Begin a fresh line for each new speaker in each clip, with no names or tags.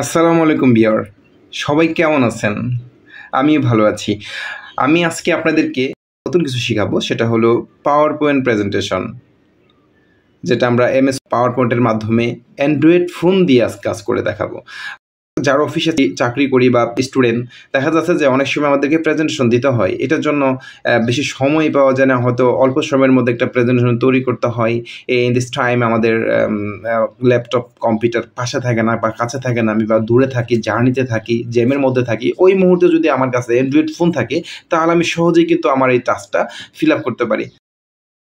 আসসালামু আলাইকুম বিয়ার, সবাই কেমন আছেন? আমি ভালো আছি। আমি আজকে আপনাদেরকে নতুন কিছু শিখাবো, সেটা হলো পাওয়ার পয়েন্ট প্রেজেন্টেশন, যেটা আমরা এমএস পাওয়ার পয়েন্টের মাধ্যমে অ্যান্ড্রয়েড ফোন দিয়ে আজ কাজ করে দেখাবো। যারা অফিসে চাকরি করি বা স্টুডেন্ট, দেখা যাচ্ছে যে অনেক সময় আমাদেরকে প্রেজেন্টেশন দিতে হয়। এটার জন্য বেশি সময় পাওয়া যায় না, হয়তো অল্প সময়ের মধ্যে একটা প্রেজেন্টেশন তৈরি করতে হয়। ইন দিস টাইম আমাদের ল্যাপটপ কম্পিউটার পাশে থাকে না বা কাছে থাকে না, আমি বা দূরে থাকি, জার্নিতে থাকি, জ্যামের মধ্যে থাকি। ওই মুহূর্তে যদি আমার কাছে অ্যান্ড্রয়েড ফোন থাকে, তাহলে আমি সহজেই কিন্তু আমার এই টাস্কটা ফিল আপ করতে পারি।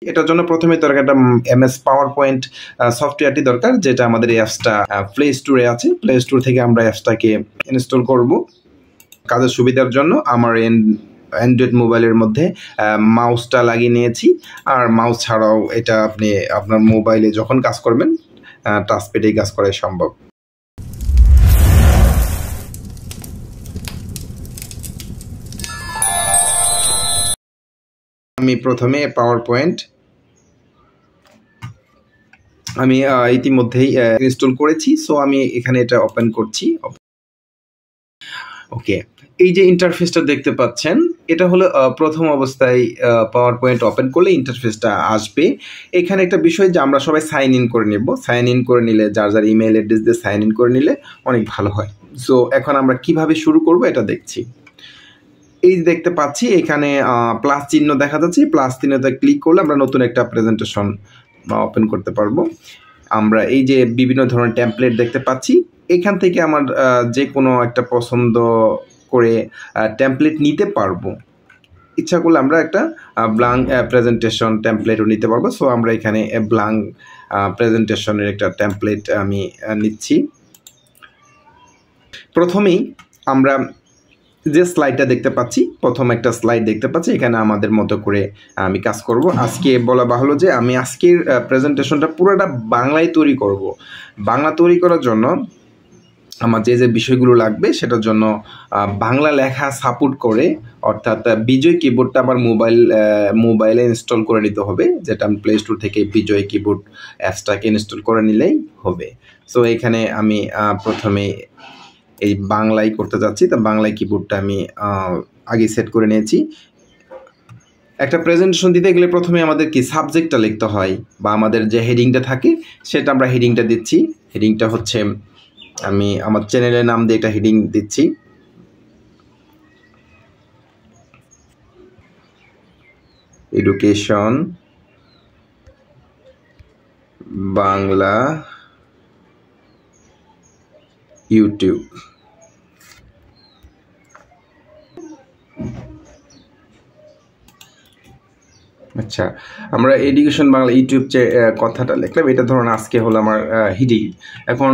এটার জন্য প্রথমেই দরকার একটা এমএস পাওয়ার পয়েন্ট সফটওয়্যারটি দরকার, যেটা আমাদের এই অ্যাপসটা প্লে স্টোরে আছে। প্লে স্টোর থেকে আমরা অ্যাপসটাকে ইনস্টল করব। কাজের সুবিধার জন্য আমার অ্যান্ড্রয়েড মোবাইলের মধ্যে মাউসটা লাগিয়ে নিয়েছি। আর মাউস ছাড়াও এটা আপনি আপনার মোবাইলে যখন কাজ করবেন, টাচপ্যাডেই কাজ করা সম্ভব। আমি প্রথমে পাওয়ার পয়েন্ট আমি ইতিমধ্যেই ইনস্টল করেছি, সো আমি এখানে এটা ওপেন করছি। ওকে, এই যে ইন্টারফেসটা দেখতে পাচ্ছেন, এটা হলো প্রথম অবস্থায় পাওয়ার পয়েন্ট ওপেন করলে ইন্টারফেসটা আসবে। এখানে একটা বিষয় যে আমরা সবাই সাইন ইন করে নেব। সাইন ইন করে নিলে, যার যার ইমেল অ্যাড্রেস দিয়ে সাইন ইন করে নিলে অনেক ভালো হয়। সো এখন আমরা কিভাবে শুরু করব এটা দেখছি। এই দেখতে পাচ্ছি এখানে প্লাস চিহ্ন দেখা যাচ্ছে। প্লাস চিহ্নতে ক্লিক করলে আমরা নতুন একটা প্রেজেন্টেশন ওপেন করতে পারবো। আমরা এই যে বিভিন্ন ধরনের টেমপ্লেট দেখতে পাচ্ছি, এখান থেকে আমার যে কোনো একটা পছন্দ করে টেমপ্লেট নিতে পারবো। ইচ্ছা করলে আমরা একটা ব্লাঙ্ক প্রেজেন্টেশন টেমপ্লেটও নিতে পারবো। সো আমরা এখানে ব্লাঙ্ক প্রেজেন্টেশনের একটা টেমপ্লেট আমি নিচ্ছি। প্রথমেই আমরা যে স্লাইডটা দেখতে পাচ্ছি, প্রথম একটা স্লাইড দেখতে পাচ্ছি, এখানে আমাদের মতো করে আমি কাজ করব। আজকে বলা ভালো যে আমি আজকের প্রেজেন্টেশনটা পুরোটা বাংলায় তৈরি করব। বাংলা তৈরি করার জন্য আমার যে যে বিষয়গুলো লাগবে, সেটার জন্য বাংলা লেখা সাপোর্ট করে, অর্থাৎ বিজয় কিবোর্ডটা আমার মোবাইলে ইনস্টল করে নিতে হবে, যেটা আমি প্লে স্টোর থেকে বিজয় কিবোর্ড অ্যাপসটাকে ইনস্টল করে নিলেই হবে। সো এখানে আমি প্রথমে এই বাংলায় করতে যাচ্ছি। তো বাংলায় কিবোর্ডটা আমি আগে সেট করে নিয়েছি। একটা প্রেজেন্টেশন দিতে গেলে প্রথমে আমাদের কি সাবজেক্টটা লিখতে হয়, বা আমাদের যে হেডিংটা থাকে সেটা আমরা হেডিংটা দিচ্ছি। হেডিংটা হচ্ছে, আমি আমার চ্যানেলের নাম দিয়ে একটা হেডিং দিচ্ছি। Education Bangla YouTube. আচ্ছা, আমরা এডুকেশন বাংলা ইউটিউব যে কথাটা লিখলাম, এটা ধরুন আজকে হলো আমার হিডিং। এখন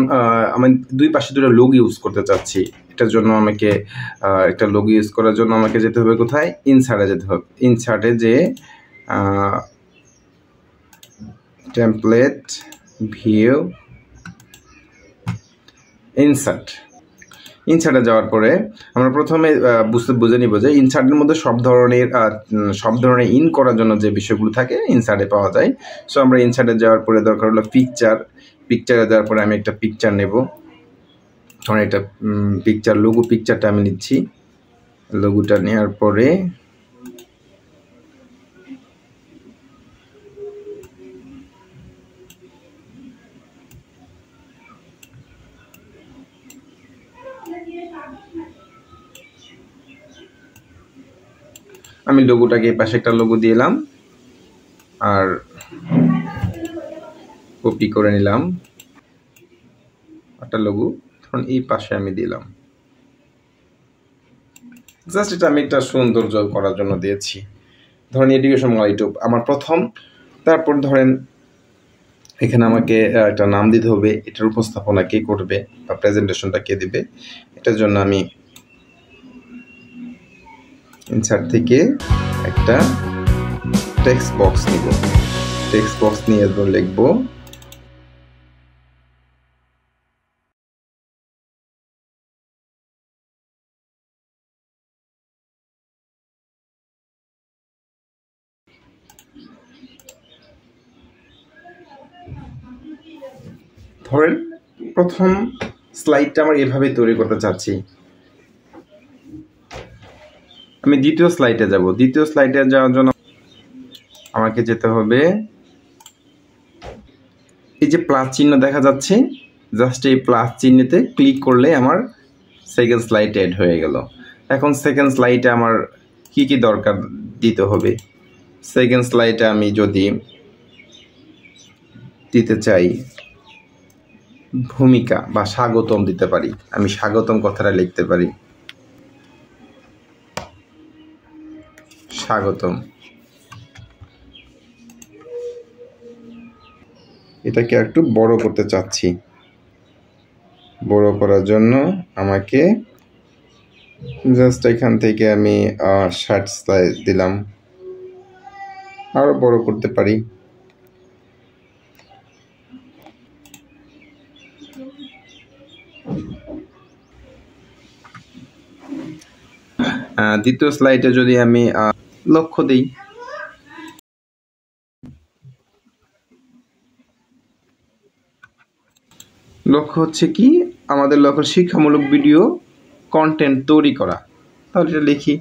আমি দুই পাশে দুটো লোগো ইউজ করতে চাচ্ছি। এটার জন্য আমাকে একটা লোগো ইউজ করার জন্য আমাকে যেতে হবে কোথায়? ইনসার্টে যেতে হবে। ইনসার্টে যে টেমপ্লেট, ভিউ, ইনসার্টে যাওয়ার পরে আমরা প্রথমে বুঝে নিব যে ইনসার্টের মধ্যে সব ধরনের ইন করার জন্য যে বিষয়গুলো থাকে ইনসার্টে পাওয়া যায়। সো আমরা ইনসার্টে যাওয়ার পরে দরকার হলো পিকচারে যাওয়ার পরে আমি একটা পিকচার নেব। ধরুন একটা পিকচার, লোগো পিকচারটা আমি নিচ্ছি। লোগোটা নেওয়ার পরে আমি লোগোটাকে এই পাশে একটা লোগো দিলাম, আর কপি করে নিলাম একটা লোগো, তখন এই পাশে আমি দিলাম। জাস্ট এটা আমি একটা সৌন্দর্য করার জন্য দিয়েছি। ধরেন এডুকেশন ইউটিউব আমার প্রথম। তারপর ধরেন এখানে আমাকে একটা নাম দিতে হবে, এটার উপস্থাপনা কে করবে বা প্রেজেন্টেশনটা কে দিবে। এটার জন্য আমি ইনসার্ট থেকে একটা টেক্সট বক্স নিব। টেক্সট বক্স নিয়ে লিখবো ধরেন প্রথম স্লাইডটা আমার এভাবে তৈরি করতে চাচ্ছি। আমি দ্বিতীয় স্লাইডে যাব। দ্বিতীয় স্লাইডে যাওয়ার জন্য আমাকে যেতে হবে, এই যে প্লাস চিহ্ন দেখা যাচ্ছে, জাস্ট এই প্লাস চিহ্নতে ক্লিক করলে আমার সেকেন্ড স্লাইড এড হয়ে গেল। এখন সেকেন্ড স্লাইডে আমার কি কি দরকার দিতে হবে। সেকেন্ড স্লাইডে আমি যদি দিতে চাই ভূমিকা বা স্বাগতম দিতে পারি, আমি স্বাগতম কথাটা লিখতে পারি, স্বাগতম। এটাকে একটু বড় করতে চাচ্ছি। বড় করার জন্য আমাকে জাস্ট এখান থেকে আমি 60 স্লাইড দিলাম, আরো বড় করতে পারি। দ্বিতীয় স্লাইডে যদি আমি লক্ষ্য দিই, লক্ষ্য হচ্ছে কি, আমাদের লক্ষ্য শিক্ষামূলক ভিডিও কন্টেন্ট তৈরি করা। তাহলে এটা লিখি,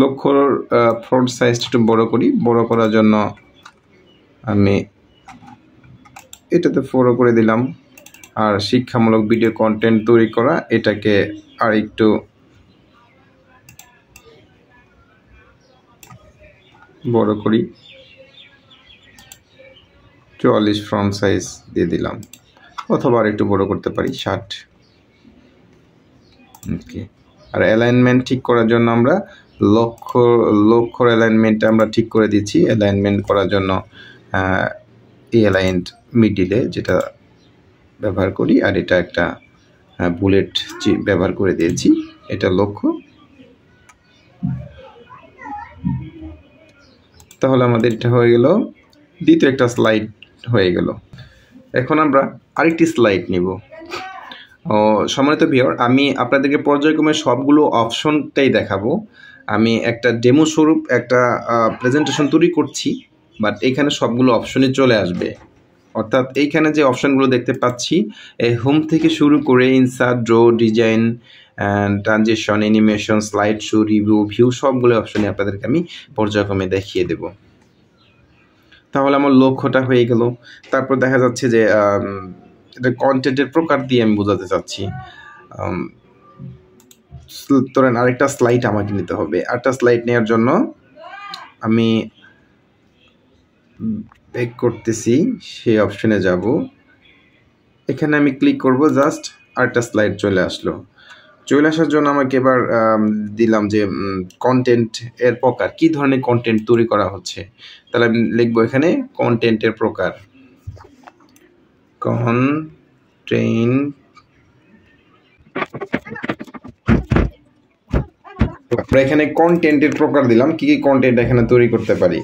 লক্ষ্যর ফন্ট সাইজটা একটু বড় করি। বড় করার জন্য আমি এটাতে বড় করে দিলাম। আর শিক্ষামূলক ভিডিও কন্টেন্ট তৈরি করা, এটাকে আর একটু বড় করি, 44 ফন্ট সাইজ দিয়ে দিলাম, অথবা আর একটু বড় করতে পারি 60। ওকে। আর অ্যালাইনমেন্ট ঠিক করার জন্য আমরা লক্ষ্যর অ্যালাইনমেন্টটা আমরা ঠিক করে দিচ্ছি। অ্যালাইনমেন্ট করার জন্য অ্যালাইন্ড মিডিলে যেটা ব্যবহার করি, আর এটা একটা বুলেট ব্যবহার করে দিয়েছি, এটা লক্ষ্য। তাহলে আমাদের এটা হয়ে গেল, দ্বিতীয় একটা স্লাইড হয়ে গেল। এখন আমরা আরেকটি স্লাইড নিব। সম্মানিত ভিউয়ার, আমি আপনাদেরকে পর্যায়ক্রমে সবগুলো অপশনটাই দেখাবো। আমি একটা ডেমো স্বরূপ একটা প্রেজেন্টেশন তৈরি করছি, বাট এখানে সবগুলো অপশনই চলে আসবে। অর্থাৎ এইখানে যে অপশনগুলো দেখতে পাচ্ছি, এই হোম থেকে শুরু করে insert, draw, design, transition, animation, slide show, review, view, সবগুলো অপশনই আপনাদেরকে আমি পর্যায়ক্রমে দেখিয়ে দেব। তাহলে আমার লক্ষ্যটা হয়ে গেল। তারপর দেখা যাচ্ছে যে এটা কন্টেন্টের প্রকার দিয়ে আমি বোঝাতে চাচ্ছি। ধরেন আরেকটা স্লাইড আমাকে নিতে হবে। আরেকটা স্লাইড নেওয়ার জন্য আমি ব্যাক করতেছি, সেই অপশনে যাব। এখানে আমি ক্লিক করব, জাস্ট আরেকটা স্লাইড চলে আসলো। চলে আসার জন্য আমাকে এবার দিলাম যে কন্টেন্ট এর প্রকার, কি ধরনের কন্টেন্ট তৈরি করা হচ্ছে। তাহলে আমি লিখবো এখানে কন্টেন্টের প্রকার, আমরা এখানে কন্টেন্টের প্রকার দিলাম, কি কি কন্টেন্ট এখানে তৈরি করতে পারি।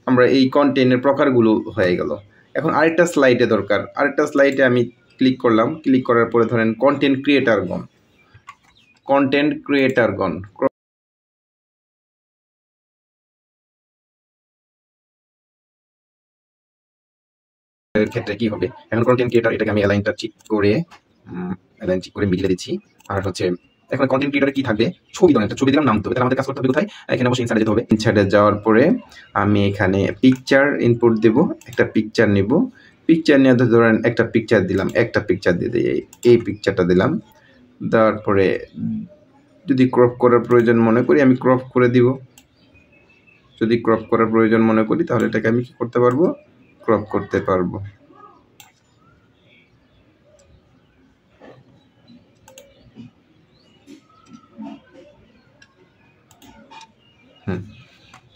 আমরা এই কন্টেন্টের প্রকারগুলো হয়ে গেল। এখন আরেকটা স্লাইডে দরকার। আরেকটা স্লাইডে আমি ক্লিক করলাম, ক্লিক করার পরে ধরেন কন্টেন্ট ক্রিয়েটারগণ এর ক্ষেত্রে কি হবে, এখন কন্টেন্ট ক্রিয়েটার, এটাকে আমি অ্যালাইন ঠিক করে মিলিয়ে দিচ্ছি। আর হচ্ছে এখন কন্টেন্ট ক্রিয়েটারে কি থাকবে, ছবি ধরেন একটা ছবি দিলাম, নাম তো তাহলে আমাদের কাজ করতে হবে কোথায়, এখানে অবশ্যই ইনসার্টে যেতে হবে। ইনসার্টে যাওয়ার পরে আমি এখানে পিকচার ইনপুট দেব, একটা পিকচার নিব। পিকচার নিয়ে ধরেন একটা পিকচার দিলাম, একটা পিকচার দিয়ে দিই, এই পিকচারটা দিলাম। দেওয়ার পরে যদি ক্রপ করার প্রয়োজন মনে করি আমি ক্রপ করে দিব। যদি ক্রপ করার প্রয়োজন মনে করি তাহলে এটাকে আমি কি করতে পারবো, ক্রপ করতে পারবো।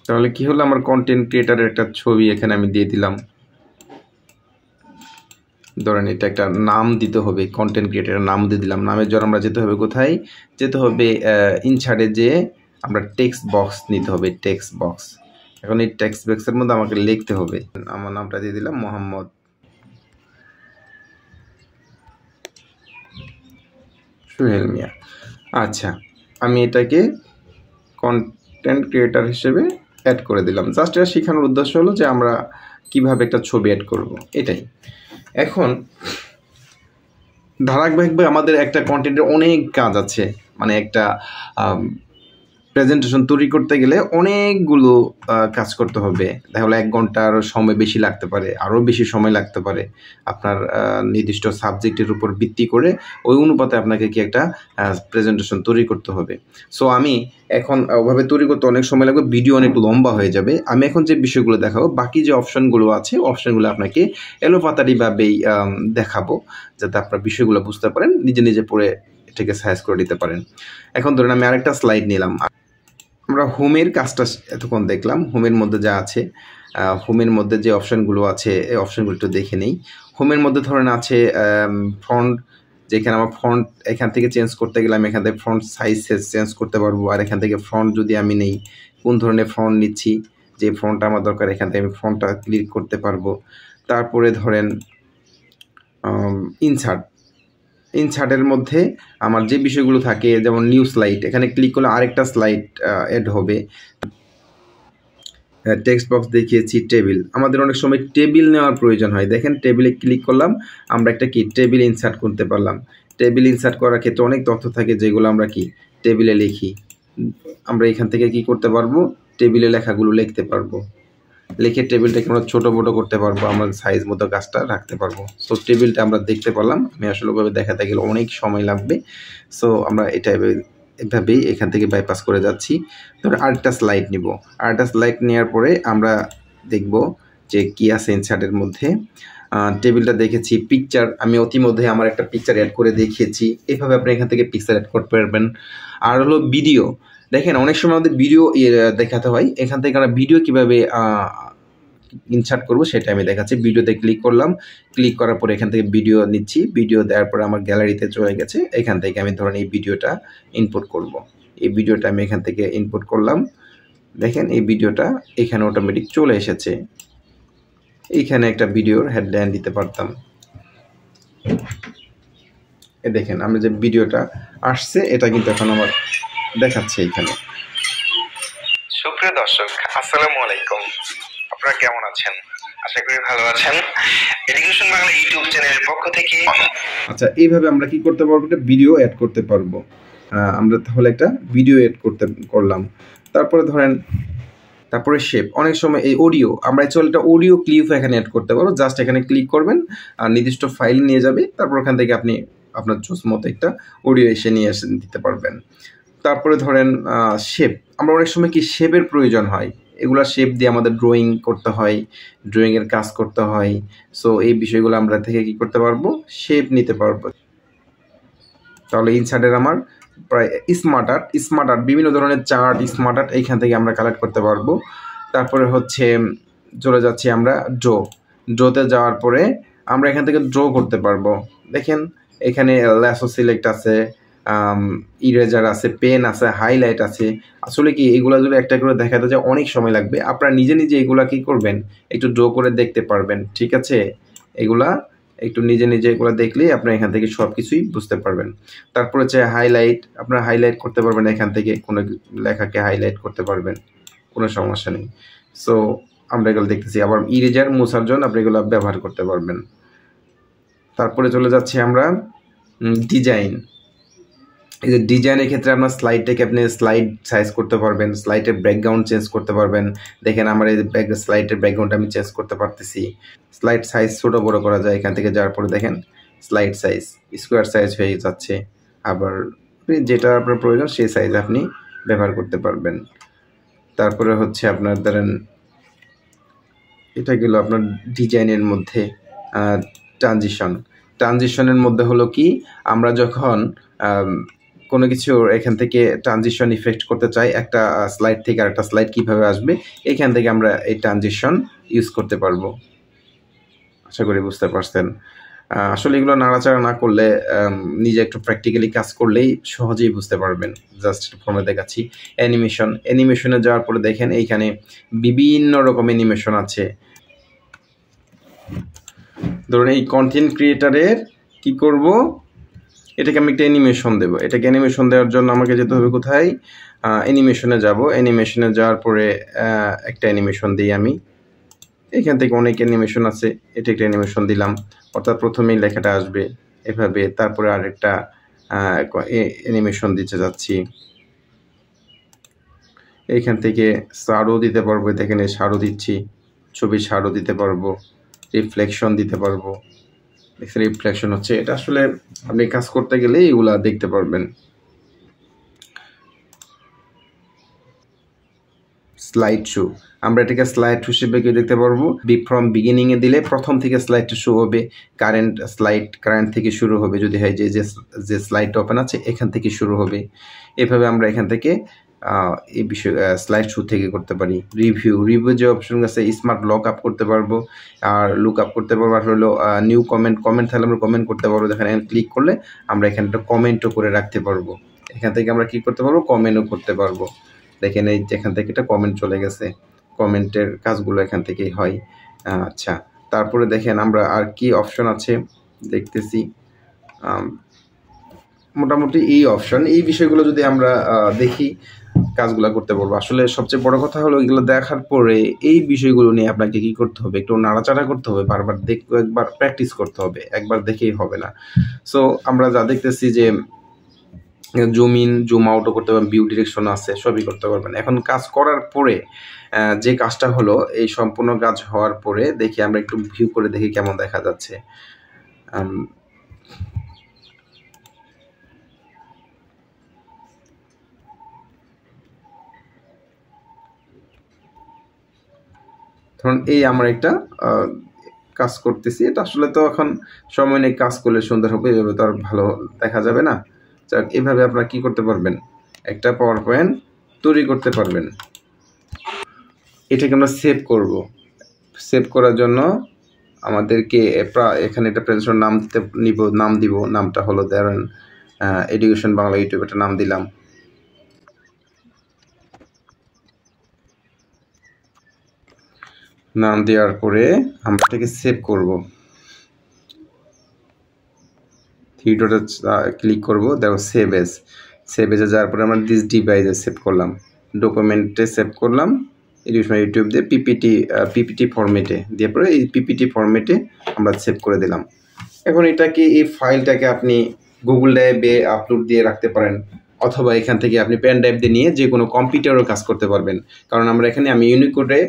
তাহলে কি হলো, আমার কন্টেন্ট ক্রিয়েটারের একটা ছবি এখানে আমি দিয়ে দিলাম। ধরেন এটা একটা নাম দিতে হবে, কন্টেন্ট ক্রিয়েটারের নাম দিয়ে দিলাম। নামের জন্য আমরা যেতে হবে কোথায়, যেতে হবে ইনসার্টে, যে আমরা টেক্সট বক্স নিতে হবে, টেক্সট বক্স। এখন এই টেক্সট বক্সের মধ্যে আমাকে লিখতে হবে, আমার নামটা দিয়ে দিলাম মোহাম্মদ সোহেল মিয়া। আচ্ছা, আমি এটাকে কন্টেন্ট ক্রিয়েটার হিসেবে অ্যাড করে দিলাম। জাস্ট এটা শেখানোর উদ্দেশ্য হলো যে আমরা কিভাবে একটা ছবি অ্যাড করব, এটাই। এখন ধারাবাহিকভাবে আমাদের একটা কন্টেন্টের অনেক কাজ আছে, মানে একটা প্রেজেন্টেশন তৈরি করতে গেলে অনেকগুলো কাজ করতে হবে। তাহলে 1 ঘন্টার সময় বেশি লাগতে পারে, আরও বেশি সময় লাগতে পারে। আপনার নির্দিষ্ট সাবজেক্টের উপর ভিত্তি করে ওই অনুপাতে আপনাকে কি একটা প্রেজেন্টেশন তৈরি করতে হবে। সো আমি এখন ওভাবে তৈরি করতে অনেক সময় লাগবে, ভিডিও অনেক লম্বা হয়ে যাবে। আমি এখন যে বিষয়গুলো দেখাবো, বাকি যে অপশনগুলো আছে অপশনগুলো আপনাকে এলোপাতাড়িভাবেই দেখাবো, যাতে আপনার বিষয়গুলো বুঝতে পারেন, নিজে নিজে পড়ে এটাকে সাইজ করে দিতে পারেন। এখন ধরেন আমি আরেকটা স্লাইড নিলাম। আমরা হোমের কাজটা এতক্ষণ দেখলাম, হোমের মধ্যে যা আছে, হোমের মধ্যে যে অপশানগুলো আছে এই অপশানগুলো একটু দেখে নেই। হোমের মধ্যে ধরেন আছে ফন্ট, যেখানে আমার ফন্ট এখান থেকে চেঞ্জ করতে গেলে আমি এখান থেকে ফন্ট সাইজ চেঞ্জ করতে পারবো। আর এখান থেকে ফন্ট যদি আমি নেই, কোন ধরনের ফন্ট নিচ্ছি, যে ফন্টটা আমার দরকার, এখান থেকে আমি ফন্টটা ক্লিক করতে পারবো। তারপরে ধরেন ইনসার্টের মধ্যে আমার যে বিষয়গুলো থাকে, যেমন নিউ স্লাইড, এখানে ক্লিক করলে আরেকটা স্লাইড অ্যাড হবে। টেক্সট বক্স দেখিয়েছি, টেবিল, আমাদের অনেক সময় টেবিল নেওয়ার প্রয়োজন হয়। দেখেন টেবিলে ক্লিক করলাম, আমরা একটা কি টেবিল ইনসার্ট করতে পারলাম। টেবিল ইনসার্ট করার ক্ষেত্রে অনেক তথ্য থাকে যেগুলো আমরা কি টেবিলে লিখি। আমরা এখান থেকে কি করতে পারবো, টেবিলে লেখাগুলো লিখতে পারবো, লিখে টেবিলটাকে আমরা ছোটো বড়ো করতে পারবো, আমরা সাইজ মতো কাজটা রাখতে পারবো। সো টেবিলটা আমরা দেখতে পারলাম। আমি আসলে ওভাবে দেখাতে গেলে অনেক সময় লাগবে, সো আমরা এভাবেই এখান থেকে বাইপাস করে যাচ্ছি। ধরো আরেকটা স্লাইড নিব, আরেকটা স্লাইড নেওয়ার পরে আমরা দেখব যে কী আছে ইনসার্টের মধ্যে। টেবিলটা দেখেছি, পিকচার, আমি অতিমধ্যে আমার একটা পিকচার অ্যাড করে দেখিয়েছি। এভাবে আপনি এখান থেকে পিকচার অ্যাড করতে পারবেন। আর হলো ভিডিও, দেখেন অনেক সময় আমাদের ভিডিও দেখাতে হয়, এখান থেকে আমরা ভিডিও কীভাবে ইনসার্ট করবো সেটা আমি দেখাচ্ছি। ভিডিওতে ক্লিক করলাম, ক্লিক করার পরে এখান থেকে ভিডিও নিচ্ছি, ভিডিও দেওয়ার পরে আমার গ্যালারিতে চলে গেছে। এখান থেকে আমি ধরেন এই ভিডিওটা ইনপুট করব। এই ভিডিওটা আমি এখান থেকে ইনপুট করলাম, দেখেন এই ভিডিওটা এখানে অটোমেটিক চলে এসেছে। এইখানে একটা ভিডিওর হেডলাইন দিতে পারতাম, দেখেন আমি যে ভিডিওটা আসছে এটা কিন্তু এখন আমার দেখাচ্ছে এখানে।
সুপ্রিয় দর্শক, আসসালামু আলাইকুম, আপনারা কেমন আছেন? আশা করি ভালো আছেন। এডুকেশন বাংলা ইউটিউব চ্যানেলের পক্ষ থেকে
আচ্ছা, এইভাবে আমরা কি করতে পারবো, একটা ভিডিও অ্যাড করতে পারবো। আমরা তাহলে একটা ভিডিও অ্যাড করলাম। তারপরে ধরেন তারপরে শেপ, অনেক সময় এই অডিও, আমরা একটা অডিও ক্লিপ এখানে অ্যাড করতে পারবো। জাস্ট এখানে ক্লিক করবেন আর নির্দিষ্ট ফাইল নিয়ে যাবে, তারপর ওখান থেকে আপনি আপনার চুজ মতো একটা অডিও নিয়ে এসে দিতে পারবেন। তারপরে ধরেন শেপ, আমরা অনেক সময় কি শেপের প্রয়োজন হয়, এগুলা শেপ দিয়ে আমাদের ড্রয়িং করতে হয়, ড্রয়িংয়ের কাজ করতে হয়। সো এই বিষয়গুলো আমরা থেকে কি করতে পারবো, শেপ নিতে পারবো। তাহলে ইনসার্টের আমার প্রায় স্মার্ট আর্ট, বিভিন্ন ধরনের চার্ট, স্মার্ট আর্ট এইখান থেকে আমরা কালেক্ট করতে পারবো। তারপরে হচ্ছে চলে যাচ্ছি আমরা ড্রোতে যাওয়ার পরে আমরা এখান থেকে ড্র করতে পারবো। দেখেন এখানে ল্যাসো সিলেক্ট আছে, ইরেজার আছে, পেন আছে, হাইলাইট আছে। আসলে কি এগুলো যদি একটা করে দেখাতে যায় অনেক সময় লাগবে। আপনারা নিজে নিজে এগুলা কি করবেন, একটু ড্র করে দেখতে পারবেন, ঠিক আছে? এগুলা একটু নিজে নিজে এগুলো দেখলেই আপনারা এখান থেকে সব কিছুই বুঝতে পারবেন। তারপর হচ্ছে হাইলাইট, আপনারা হাইলাইট করতে পারবেন, এখান থেকে কোনো লেখাকে হাইলাইট করতে পারবেন, কোনো সমস্যা নেই। সো আমরা এগুলো দেখতেছি। আবার ইরেজার মোছার জন্য আপনি এগুলো ব্যবহার করতে পারবেন। তারপরে চলে যাচ্ছি আমরা ডিজাইন। এই যে ডিজাইনের ক্ষেত্রে আপনার স্লাইডটাকে আপনি স্লাইড সাইজ করতে পারবেন, স্লাইডের ব্যাকগ্রাউন্ড চেঞ্জ করতে পারবেন। দেখেন আমার এই স্লাইডের ব্যাকগ্রাউন্ড আমি চেঞ্জ করতে পারতেছি। স্লাইড সাইজ ছোটো বড়ো করা যায় এখান থেকে যাওয়ার পরে, দেখেন স্লাইড সাইজ স্কোয়ার সাইজ হয়ে যাচ্ছে। আবার যেটা আপনার প্রয়োজন সেই সাইজ আপনি ব্যবহার করতে পারবেন। তারপরে হচ্ছে আপনার ধরেন এটা গেল আপনার ডিজাইনের মধ্যে ট্রানজিশনের মধ্যে হলো কি, আমরা যখন কোনো কিছু এখান থেকে ট্রানজিশন ইফেক্ট করতে চাই, একটা স্লাইড থেকে আরেকটা স্লাইড কীভাবে আসবে, এখান থেকে আমরা এই ট্রানজিশন ইউজ করতে পারবো। আশা করি বুঝতে পারছেন। আসলে এগুলো নাড়াচাড়া না করলে নিজে একটু প্র্যাকটিক্যালি কাজ করলেই সহজেই বুঝতে পারবেন। জাস্ট ফোনে দেখাচ্ছি অ্যানিমেশনে যাওয়ার পরে দেখেন এইখানে বিভিন্ন রকম অ্যানিমেশন আছে। ধরুন এই কন্টেন্ট ক্রিয়েটারের কি করব, এটাকে আমি একটা অ্যানিমেশন দেবো। এটাকে অ্যানিমেশন দেওয়ার জন্য আমাকে যেতে হবে কোথায়, অ্যানিমেশনে যাব। অ্যানিমেশনে যাওয়ার পরে একটা অ্যানিমেশন দিই আমি। এখান থেকে অনেক অ্যানিমেশন আছে, এটা একটা অ্যানিমেশন দিলাম, অর্থাৎ প্রথমেই লেখাটা আসবে এভাবে, তারপরে আরেকটা অ্যানিমেশন দিতে যাচ্ছি। এইখান থেকে শাড়ো দিতে পারবো, দেখেন এই শাড়ো দিচ্ছি, ছবি শাড়ো দিতে পারবো, রিফ্লেকশন দিতে পারবো। রিফ্লেকশন হচ্ছে এটা, আসলে আপনি কাজ করতে গেলে এগুলা দেখতে পারবেন। স্লাইড শো, আমরা এটাকে স্লাইড শো হিসেবে দেখতে পারবো। ফ্রম বিগিনিংয়ে দিলে প্রথম থেকে স্লাইডটা শো হবে, কারেন্ট থেকে শুরু হবে, যদি হয় যে স্লাইডটা ওপেন আছে এখান থেকে শুরু হবে। এভাবে আমরা এখান থেকে এই বিষয় স্লাইড শো থেকে করতে পারি। রিভিউ যে অপশন আছে, স্মার্ট লক আপ করতে পারবো, আর লুক আপ করতে পারবো। আর হলো নিউ কমেন্ট থাকলে আমরা কমেন্ট করতে পারবো। দেখেন ক্লিক করলে আমরা এখানে একটা কমেন্টও করে রাখতে পারবো। এখান থেকে আমরা কি করতে পারবো, কমেন্টও করতে পারবো। দেখেন এই এখান থেকে একটা কমেন্ট চলে গেছে, কমেন্টের কাজগুলো এখান থেকেই হয়। আচ্ছা, তারপরে দেখেন আমরা আর কি অপশন আছে দেখতেছি। মোটামুটি এই অপশন, এই বিষয়গুলো যদি আমরা দেখি কাজগুলো করতে পারবো। আসলে সবচেয়ে বড় কথা হলো এগুলো দেখার পরে এই বিষয়গুলো নিয়ে আপনাকে কি করতে হবে, একটু নাড়াচাড়া করতে হবে, বারবার একবার প্র্যাকটিস করতে হবে, একবার দেখেই হবে না। সো আমরা যা দেখতেছি যে জুম ইন জুম আউটও করতে পারবেন, ভিউ ডিরেকশন আছে, সবই করতে পারবেন। এখন কাজ করার পরে যে কাজটা হলো, এই সম্পূর্ণ কাজ হওয়ার পরে দেখি আমরা একটু ভিউ করে দেখি কেমন দেখা যাচ্ছে। ধরুন এই আমরা একটা কাজ করতেছি, এটা আসলে তো এখন সময় নেই, কাজ করলে সুন্দর হবে, এভাবে তো আর ভালো দেখা যাবে না। যাক, এভাবে আপনারা কি করতে পারবেন, একটা পাওয়ার পয়েন্ট তৈরি করতে পারবেন। এটাকে আমরা সেভ করব। সেভ করার জন্য আমাদেরকে এখানে একটা প্রেজেন্টেশন নাম দিব। নামটা হলো ধরেন এডুকেশন বাংলা ইউটিউব, একটা নাম দিলাম। নাম দেওয়ার পরে আমরা এটাকে সেভ করব। থ্রি ডটে ক্লিক করব, দেখো সেভ এজে যাওয়ার পরে আমরা দিস ডিভাইসে সেভ করলাম, ডকুমেন্টে সেভ করলাম, এডুকেশন ইউটিউব দিয়ে পিপিটি ফরম্যাটে দিয়ে পরে এই পিপিটি ফরম্যাটে আমরা সেভ করে দিলাম। এখন এটাকে, এই ফাইলটাকে আপনি গুগল ড্রাইভে আপলোড দিয়ে রাখতে পারেন, অথবা এখান থেকে আপনি পেন ড্রাইভ দিয়ে নিয়ে যে কোনো কম্পিউটারও কাজ করতে পারবেন। কারণ আমরা এখানে আমি ইউনিকোডে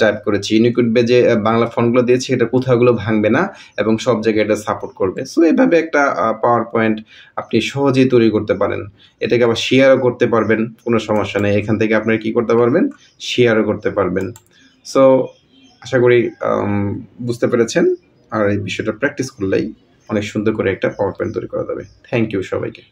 টাইপ করেছি, ইউনিকোডে যে বাংলা ফন্টগুলো দিয়েছি এটা কোথাওগুলো ভাঙবে না এবং সব জায়গায় এটা সাপোর্ট করবে। সো এভাবে একটা পাওয়ার পয়েন্ট আপনি সহজেই তৈরি করতে পারেন। এটাকে আবার শেয়ারও করতে পারবেন, কোনো সমস্যা নেই। এখান থেকে আপনারা কী করতে পারবেন, শেয়ারও করতে পারবেন। সো আশা করি বুঝতে পেরেছেন। আর এই বিষয়টা প্র্যাকটিস করলেই অনেক সুন্দর করে একটা পাওয়ার পয়েন্ট তৈরি করা যাবে। থ্যাংক ইউ সবাইকে।